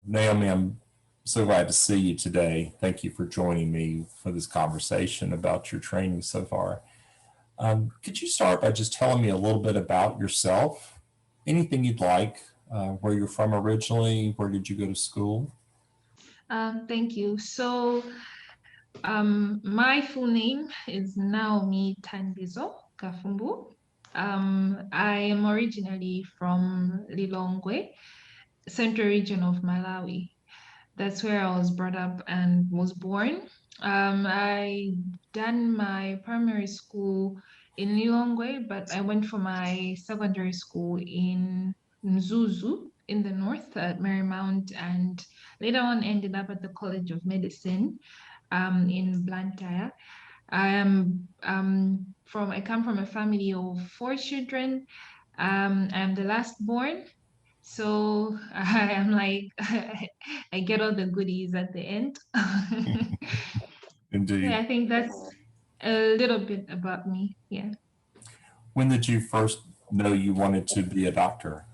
Naomi, I'm so glad to see you today. Thank you for joining me for this conversation about your training so far. Could you start by just telling me a little bit about yourself? Anything you'd like, where you're from originally, where did you go to school? Thank you. My full name is Naomi Kafumbu. I am originally from Lilongwe, central region of Malawi. That's where I was brought up and was born. I done my primary school in Lilongwe, but I went for my secondary school in Mzuzu in the north at Marymount, and later on ended up at the College of Medicine in Blantyre. I come from a family of four children. I'm the last born, so I am like I get all the goodies at the end. Yeah, Indeed. I think that's a little bit about me. Yeah. When did you first know you wanted to be a doctor?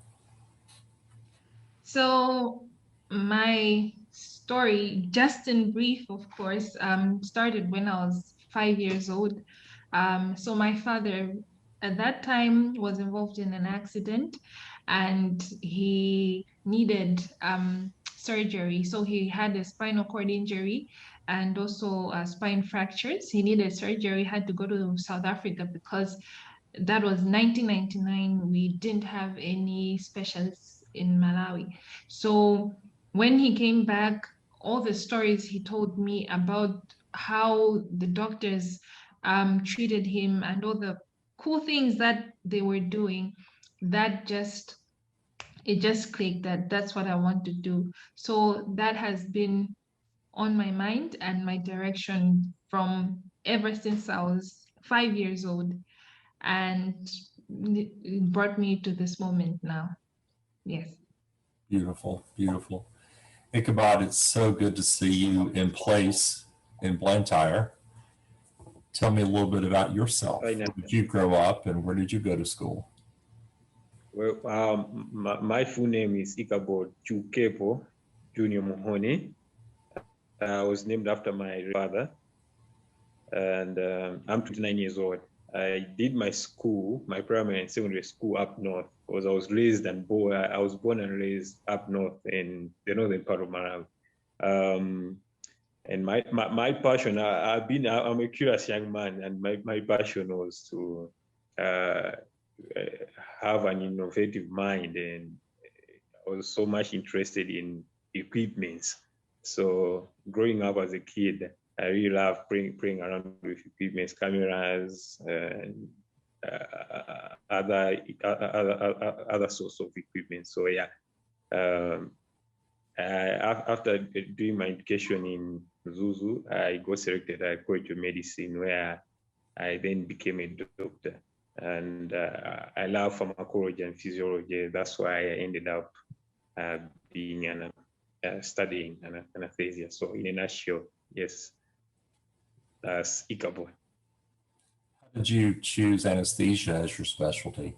So my story, just in brief, of course, started when I was 5 years old. So my father at that time was involved in an accident and he needed surgery. So he had a spinal cord injury and also spine fractures. He needed surgery, had to go to South Africa because that was 1999. We didn't have any specialists in Malawi. So when he came back, all the stories he told me about how the doctors treated him and all the cool things that they were doing, that just it just clicked that that's what I want to do. So that has been on my mind and my direction from ever since I was 5 years old, and it brought me to this moment now. Yes. Beautiful, beautiful. Ichabod, it's so good to see you in place in Blantyre. Tell me a little bit about yourself. Fine. Where did you grow up and where did you go to school? Well, my full name is Ichabod Junior Mhone. I was named after my father, and I'm 29 years old. I did my school, my primary and secondary school up north, because I was I was born and raised up north in the northern part of Malawi. And my passion, I'm a curious young man, and my passion was to have an innovative mind, and I was so much interested in equipments. So growing up as a kid, I really loved playing around with equipments, cameras, and other sorts of equipment. So yeah, um, after doing my education in Zuzu, I got selected at College of Medicine, where I then became a doctor. And I love pharmacology and physiology. That's why I ended up being studying anesthesia. So in a nutshell, yes, that's Ichabod. How did you choose anesthesia as your specialty?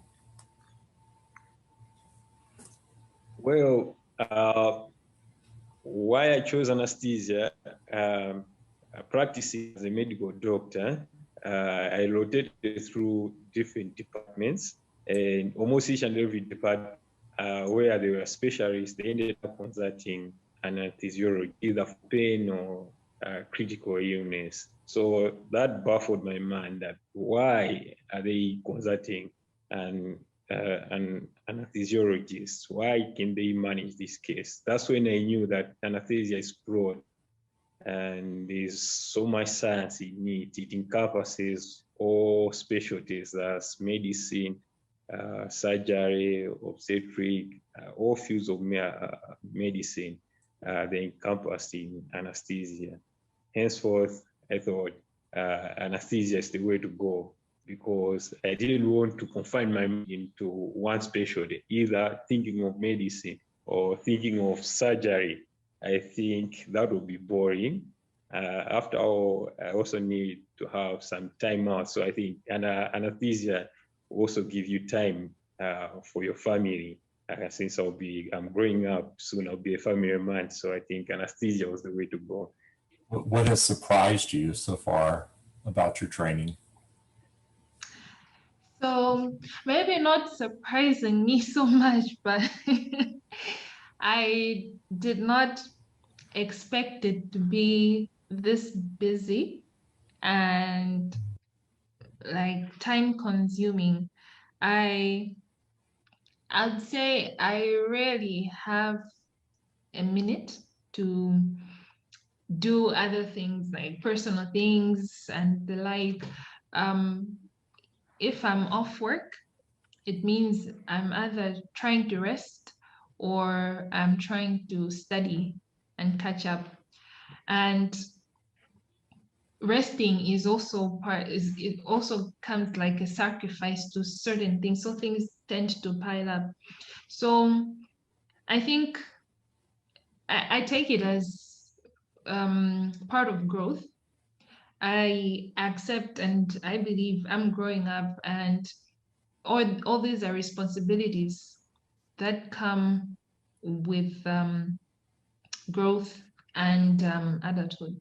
Well, why I chose anesthesia, practicing as a medical doctor, I rotated through different departments, and almost each and every department where they were specialists, they ended up consulting anesthesiology, either for pain or critical illness. So that baffled my mind, that why are they consulting an anesthesiologist? Why can they manage this case? That's when I knew that anesthesia is broad and there's so much science in it. It encompasses all specialties as medicine, surgery, obstetric, all fields of medicine, they encompassed in anesthesia. Henceforth, I thought anesthesia is the way to go, because I didn't want to confine my mind into one specialty, either thinking of medicine or thinking of surgery. I think that would be boring. After all, I also need to have some time out. So I think anesthesia will also give you time for your family since I'm growing up soon, I'll be a family man. So I think anesthesia was the way to go. What has surprised you so far about your training? So maybe not surprising me so much, but I did not expect it to be this busy and like time consuming. I'd say I rarely have a minute to do other things like personal things and the like. If I'm off work, it means I'm either trying to rest or I'm trying to study and catch up. And resting is also it also comes like a sacrifice to certain things. So things tend to pile up. So I think I take it as part of growth. I accept and I believe I'm growing up, and all these are responsibilities that come with growth and adulthood.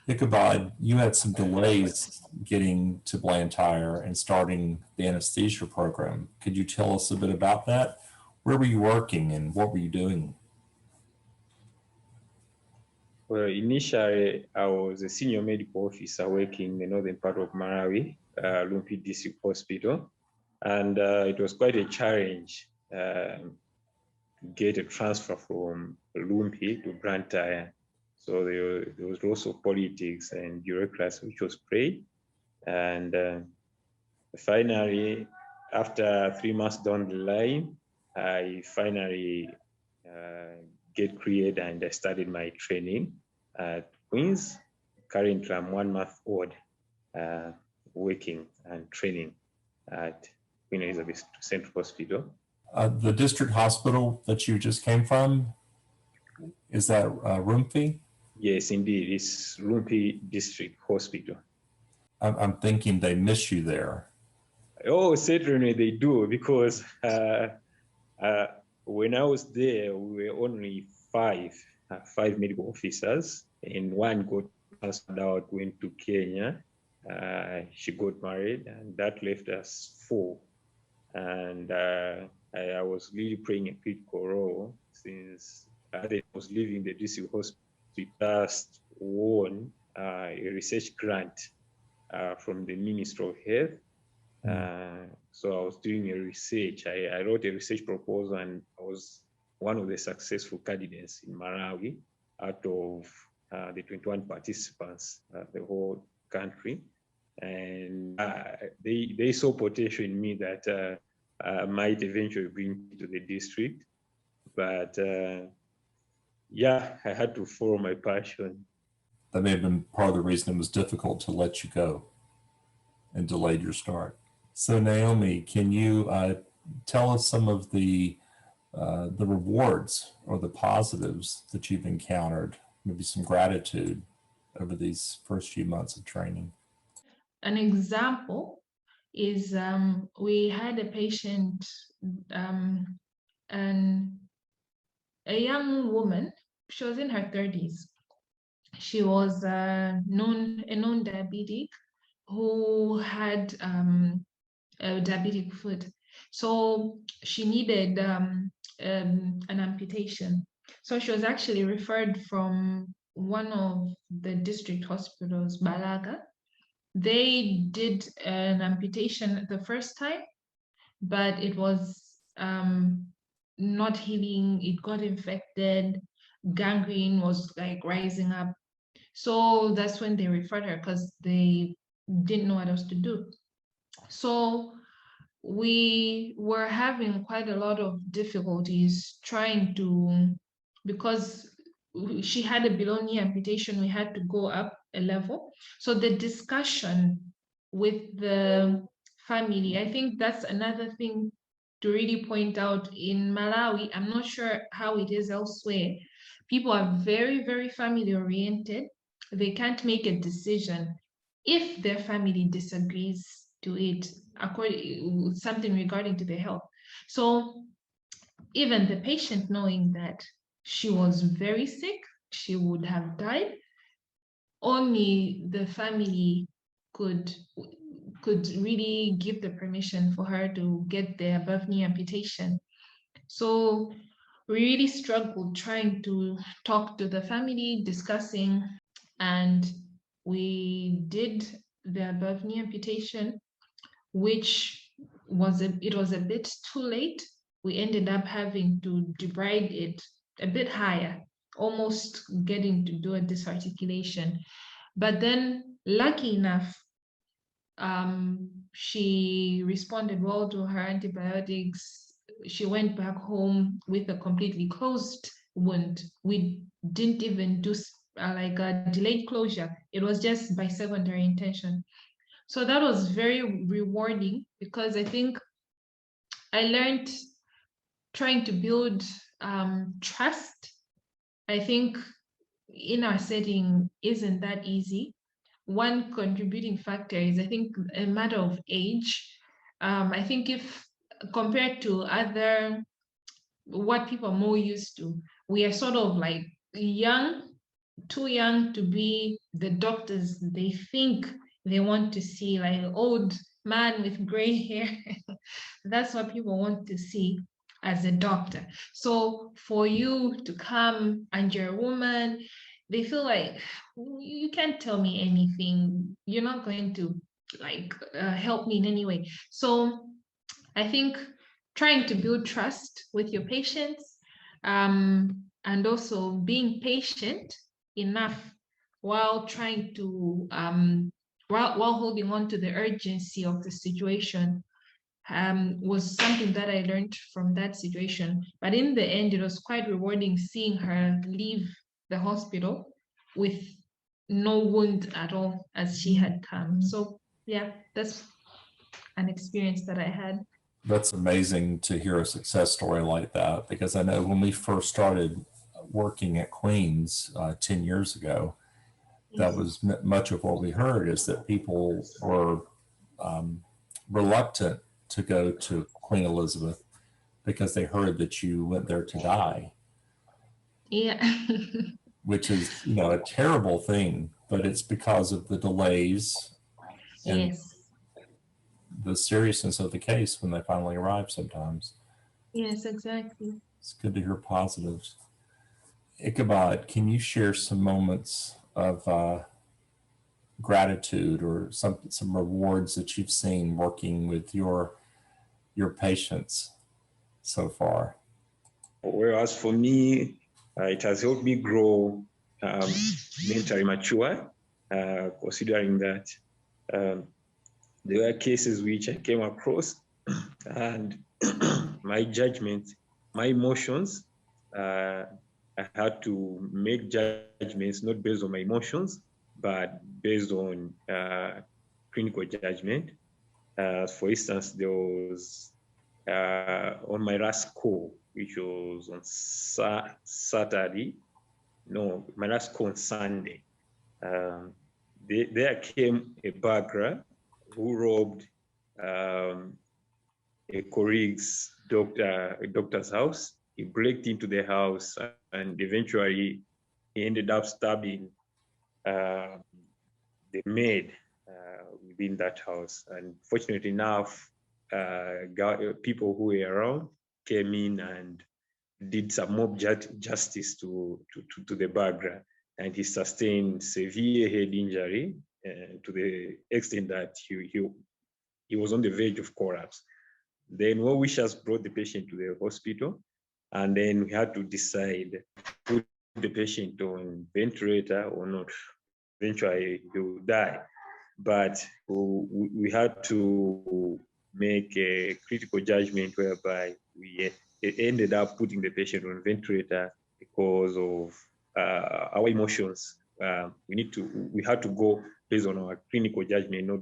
Ichabod, you had some delays getting to Blantyre and starting the anesthesia program. Could you tell us a bit about that? Where were you working and what were you doing? Well, initially, I was a senior medical officer working in the northern part of Malawi, Lumpi District Hospital. And it was quite a challenge to get a transfer from Lumpi to Blantyre. So there was also politics and bureaucracy, which was played. And finally, after 3 months down the line, I finally get cleared and I started my training at Queens. Currently, I'm 1 month old, working and training at Queen Elizabeth Central Hospital. The district hospital that you just came from, is that Rumfi? Yes, indeed. It's Lumpi District Hospital. I'm thinking they miss you there. Oh, certainly they do, because when I was there, we were only five medical officers, and one got transferred out, went to Kenya. She got married, and that left us four. And I was really playing a critical role, since I was leaving the district hospital. We just won a research grant from the Ministry of Health. So I was doing a research. I wrote a research proposal, and I was one of the successful candidates in Malawi out of the 21 participants, the whole country. And they saw potential in me that I might eventually bring to the district. But yeah, I had to follow my passion. That may have been part of the reason it was difficult to let you go and delayed your start. So Naomi, can you tell us some of the rewards or the positives that you've encountered, maybe some gratitude over these first few months of training? An example is we had a patient, and a young woman. She was in her 30s. She was a known diabetic who had a diabetic foot. So she needed an amputation. So she was actually referred from one of the district hospitals, Balaga. They did an amputation the first time, but it was not healing. It got infected. Gangrene was like rising up. So that's when they referred her, because they didn't know what else to do. So we were having quite a lot of difficulties trying to, because she had a below knee amputation, we had to go up a level. So the discussion with the family, I think that's another thing to really point out. In Malawi, I'm not sure how it is elsewhere, people are very, very family oriented. They can't make a decision if their family disagrees to it, according something regarding to their health. So even the patient knowing that she was very sick, she would have died, only the family could really give the permission for her to get the above knee amputation. So we really struggled trying to talk to the family, discussing, and we did the above knee amputation, which was it was a bit too late. We ended up having to debride it a bit higher, almost getting to do a disarticulation. But then, lucky enough, she responded well to her antibiotics. She went back home with a completely closed wound. We didn't even do like a delayed closure. It was just by secondary intention. So that was very rewarding because I think I learned trying to build trust. I think in our setting isn't that easy. One contributing factor is, I think, a matter of age. I think if compared to other, what people are more used to, we are sort of like young, too young to be the doctors they think they want to see, like an old man with gray hair. That's what people want to see as a doctor. So for you to come and you're a woman, they feel like you can't tell me anything. You're not going to like help me in any way. So I think trying to build trust with your patients, and also being patient enough while trying to while holding on to the urgency of the situation, was something that I learned from that situation. But in the end, it was quite rewarding seeing her leave the hospital with no wound at all as she had come. So yeah, that's an experience that I had. That's amazing to hear a success story like that, because I know when we first started working at Queens 10 years ago, that was much of what we heard, is that people were reluctant to go to Queen Elizabeth because they heard that you went there to die. Yeah. Which is, a terrible thing, but it's because of the delays and Yes. the seriousness of the case when they finally arrive sometimes. Yes, exactly. It's good to hear positives. Ichabod, can you share some moments of gratitude or some rewards that you've seen working with your patients so far? Whereas for me, it has helped me grow mentally mature, considering that there were cases which I came across and my judgment, my emotions, I had to make judgments not based on my emotions, but based on clinical judgment. For instance, there was on my last call, which was on Saturday, no, my last call on Sunday, there came a burglar who robbed a colleague's doctor's house. He broke into the house and eventually he ended up stabbing the maid within that house. And fortunately enough, people who were around came in and did some mob justice to the burglar, and he sustained severe head injury to the extent that he was on the verge of collapse. Then well wishers brought the patient to the hospital, and then we had to decide put the patient on ventilator or not. Eventually he will die, but we had to make a critical judgment whereby we ended up putting the patient on ventilator because of our emotions. We had to go based on our clinical judgment, not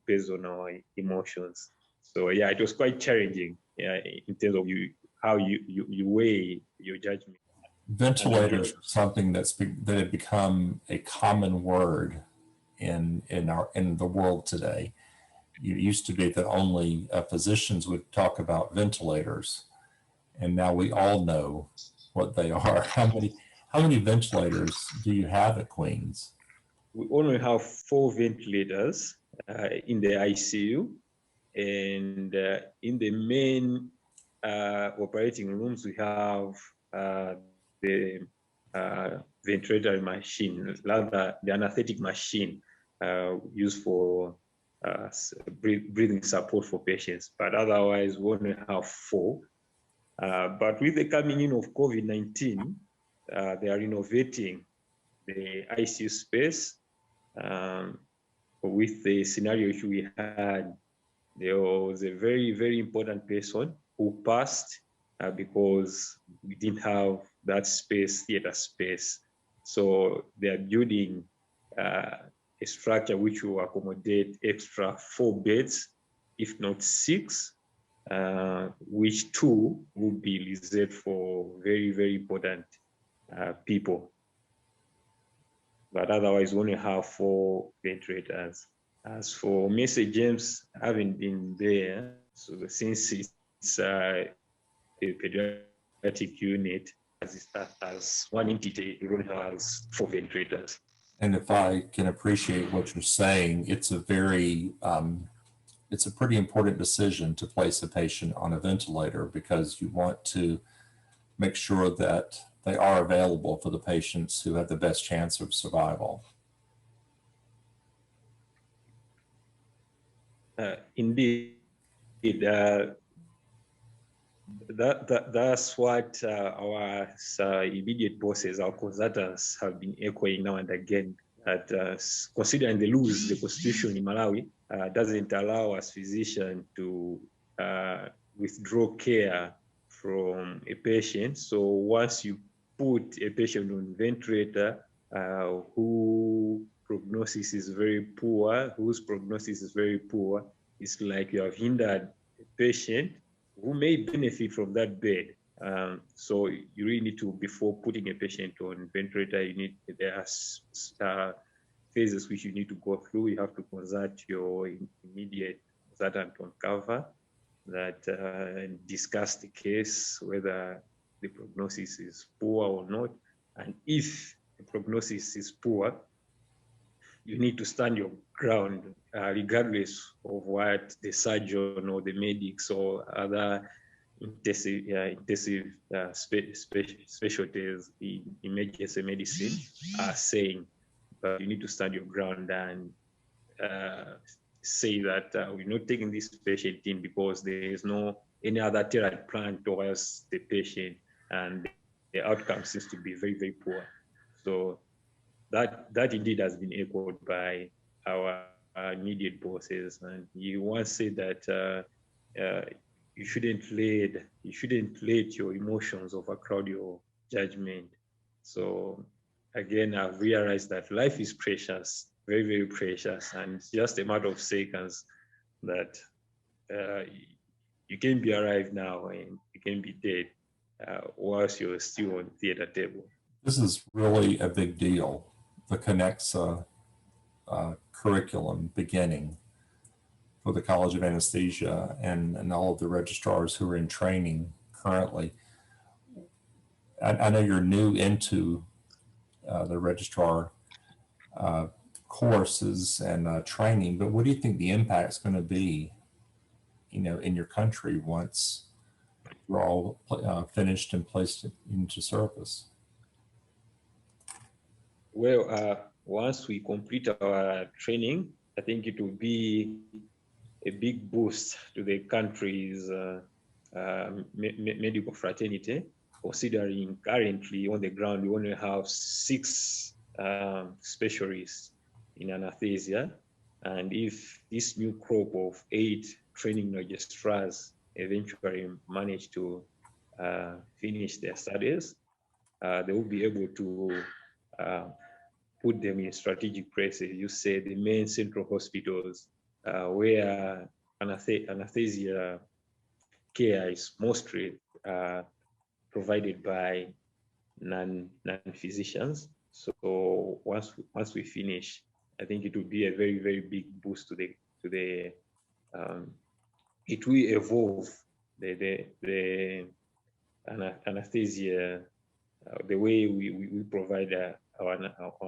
based on our emotions. So yeah, it was quite challenging in terms of how you weigh your judgment. Ventilators are something that have become a common word in the world today. It used to be that only physicians would talk about ventilators, and now we all know what they are. How many ventilators do you have at Queens? We only have 4 ventilators in the ICU, and in the main operating rooms, we have the ventilator machine, rather the anesthetic machine used for breathing support for patients. But otherwise, we only have 4. But with the coming in of COVID-19, they are renovating the ICU space. With the scenario which we had, there was a very, very important person who passed because we didn't have that space, theater space. So they are building a structure which will accommodate extra 4 beds, if not 6, which 2 will be reserved for very, very important people. But otherwise, we only have 4 ventilators. As for Mr. James, having been there, so since it's a pediatric unit, as one entity, it only has 4 ventilators. And if I can appreciate what you're saying, it's a pretty important decision to place a patient on a ventilator, because you want to make sure that they are available for the patients who have the best chance of survival. Indeed, that's what our immediate bosses, our consultants, have been echoing now and again. That considering the rules, the constitution in Malawi doesn't allow us physicians to withdraw care from a patient. So once you put a patient on ventilator whose prognosis is very poor, it's like you have hindered a patient who may benefit from that bed. So you really need to, before putting a patient on ventilator, there are phases which you need to go through. You have to consult your immediate consultant on cover, that discuss the case, whether the prognosis is poor or not. And if the prognosis is poor, you need to stand your ground, regardless of what the surgeon or the medics or other intensive specialties in emergency medicine are saying. But you need to stand your ground and say that we're not taking this patient in because there is no any other therapy plan towards the patient, and the outcome seems to be very, very poor. So that indeed has been echoed by our immediate bosses, and he once said that you shouldn't let your emotions overcrowd your judgment. So again, I've realized that life is precious, very, very precious, and it's just a matter of seconds that you can be alive now and you can be dead whilst you're still on theater table. This is really a big deal. The Connexa curriculum beginning for the College of Anesthesia and all of the registrars who are in training currently. I know you're new into the registrar courses and training, but what do you think the impact is going to be, in your country once you're all finished and placed into service? Well, once we complete our training, I think it will be a big boost to the country's medical fraternity, considering currently on the ground we only have 6 specialists in anesthesia, and if this new crop of 8 training registrars eventually manage to finish their studies, they will be able to put them in strategic places. You say the main central hospitals where anesthesia care is mostly provided by non-physicians. So once we finish, I think it will be a very, very big boost to it will evolve the anesthesia, the way we provide our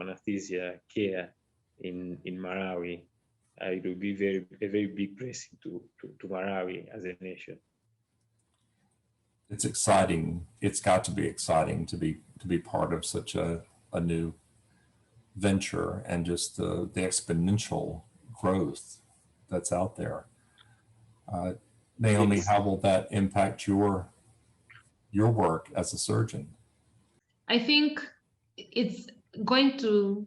anesthesia care in Malawi, it will be a very big blessing to Malawi as a nation. It's exciting. It's got to be exciting to be part of such a new venture, and just the exponential growth that's out there. Naomi, how will that impact your work as a surgeon? I think it's going to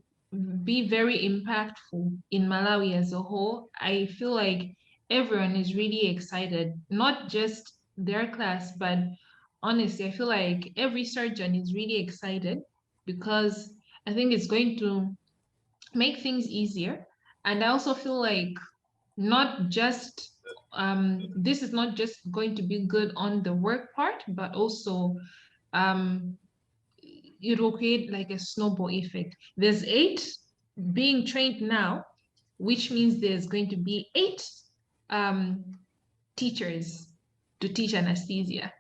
be very impactful in Malawi as a whole. I feel like everyone is really excited, not just their class, but honestly, I feel like every surgeon is really excited because I think it's going to make things easier. And I also feel like not just this is not just going to be good on the work part, but also um, it will create like a snowball effect. There's 8 being trained now, which means there's going to be 8 um, teachers to teach anesthesia.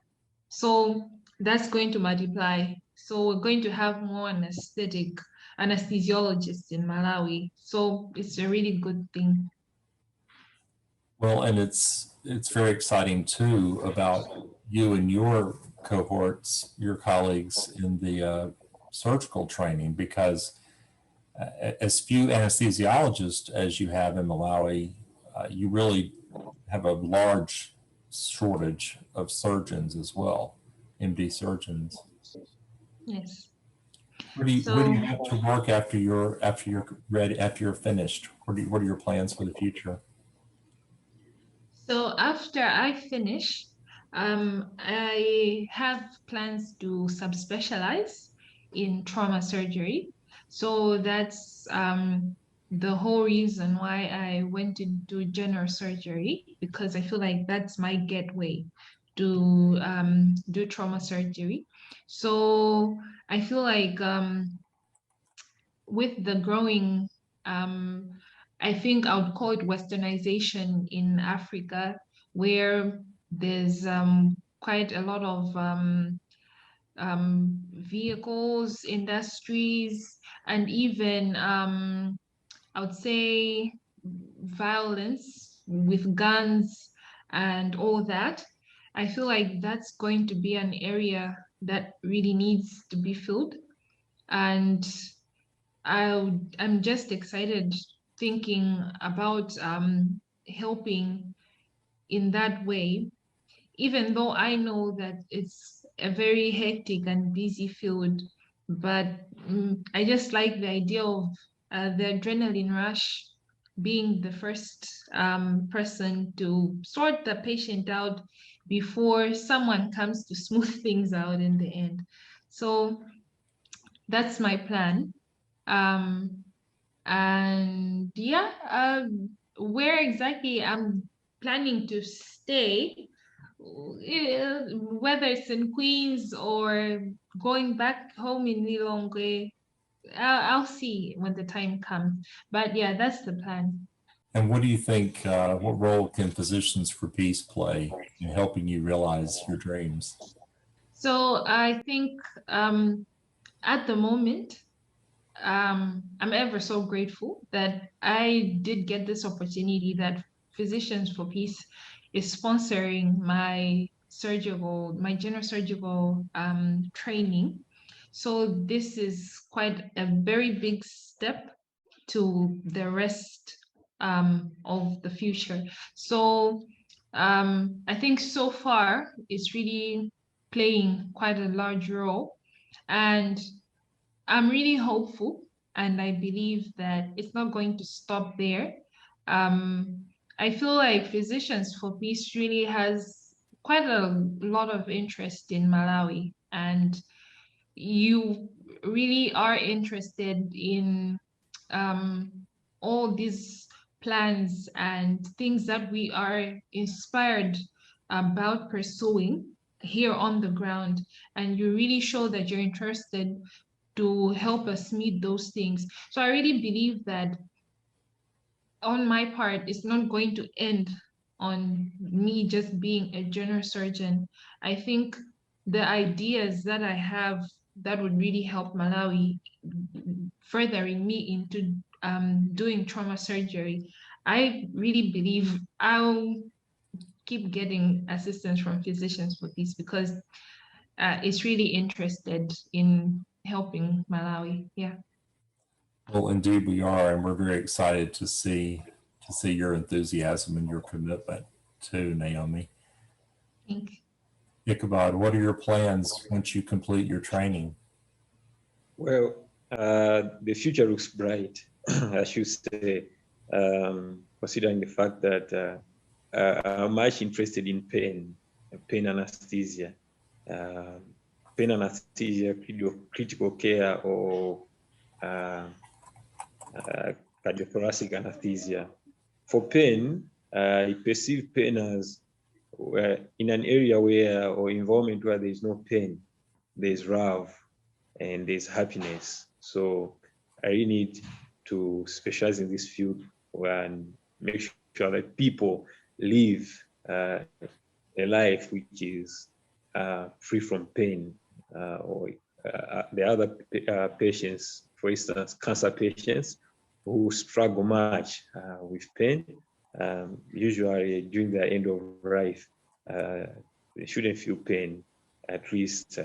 So that's going to multiply. So we're going to have more anesthesiologists in Malawi. So it's a really good thing. Well, and it's very exciting too about you and your cohorts, your colleagues in the surgical training, because as few anesthesiologists as you have in Malawi, you really have a large shortage of surgeons as well, MD surgeons. Yes. Where do you have to work after you're ready, after you're finished? What are your plans for the future? So after I finish, I have plans to subspecialize in trauma surgery. So that's the whole reason why I went into general surgery, because I feel like that's my gateway to do trauma surgery. So I feel like with the growing, I think I would call it westernization in Africa, where there's quite a lot of vehicles, industries, and even I would say violence with guns and all that. I feel like that's going to be an area that really needs to be filled. And I'm just excited thinking about helping in that way, even though I know that it's a very hectic and busy field. But I just like the idea of the adrenaline rush, being the first person to sort the patient out before someone comes to smooth things out in the end. So that's my plan. Um, and yeah, where exactly I'm planning to stay, whether it's in Queens or going back home in Lilongwe, I'll see when the time comes. But yeah, that's the plan. And what do you think, what role can Physicians for Peace play in helping you realize your dreams? So I think at the moment, I'm ever so grateful that I did get this opportunity, that Physicians for Peace is sponsoring my general surgical training. So this is quite a very big step to the rest of the future. So I think so far it's really playing quite a large role. And I'm really hopeful, and I believe that it's not going to stop there. Um, I feel like Physicians for Peace really has quite a lot of interest in Malawi, and you really are interested in um, all these plans and things that we are inspired about pursuing here on the ground, and you really show that you're interested to help us meet those things. So I really believe that on my part, it's not going to end on me just being a general surgeon. I think the ideas that I have that would really help Malawi, furthering me into doing trauma surgery, I really believe I'll keep getting assistance from physicians for this, because it's really interested in helping Malawi. Yeah. Well, indeed we are, and we're very excited to see your enthusiasm and your commitment too, Naomi. Thank you. Ichabod, what are your plans once you complete your training? Well, the future looks bright, I should say, considering the fact that I'm much interested in pain anesthesia, critical care, or cardiothoracic anesthesia. For pain, I perceive pain as in an area where, or environment where there is no pain, there's love and there's happiness. So I really need to specialize in this field and make sure that people live a life which is free from pain, or the other patients, for instance, cancer patients who struggle much with pain, usually during the end of life, they shouldn't feel pain. At least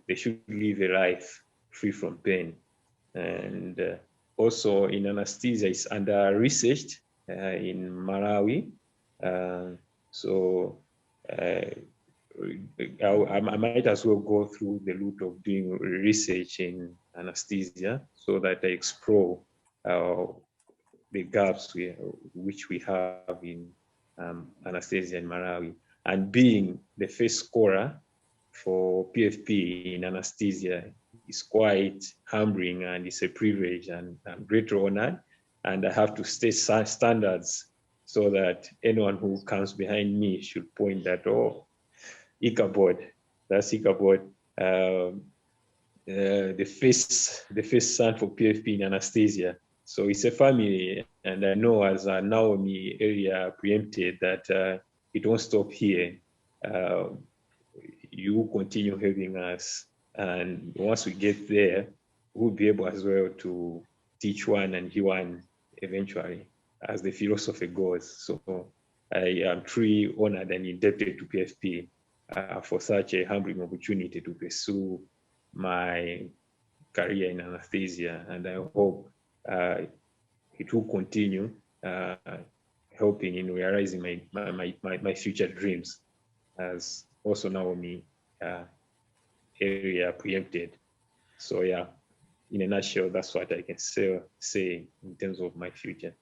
they should live a life free from pain. And also in anesthesia, it's under researched in Malawi. So I might as well go through the route of doing research in anesthesia so that I explore the gaps which we have in anesthesia in Malawi. And being the first scorer for PFP in anesthesia is quite humbling, and it's a privilege, and I'm greatly honored. And I have to stay standards so that anyone who comes behind me should point that, oh, Ichabod, that's Ichabod, the first son for PFP in anesthesia. So it's a family, and I know as Naomi area preempted that it won't stop here. You continue helping us, and once we get there, we'll be able as well to teach one and heal one eventually, as the philosophy goes. So I am truly honored and indebted to PFP for such a humbling opportunity to pursue my career in anesthesia, and I hope it will continue helping in realizing my future dreams, as also Naomi area preempted. So yeah, in a nutshell, that's what I can say in terms of my future.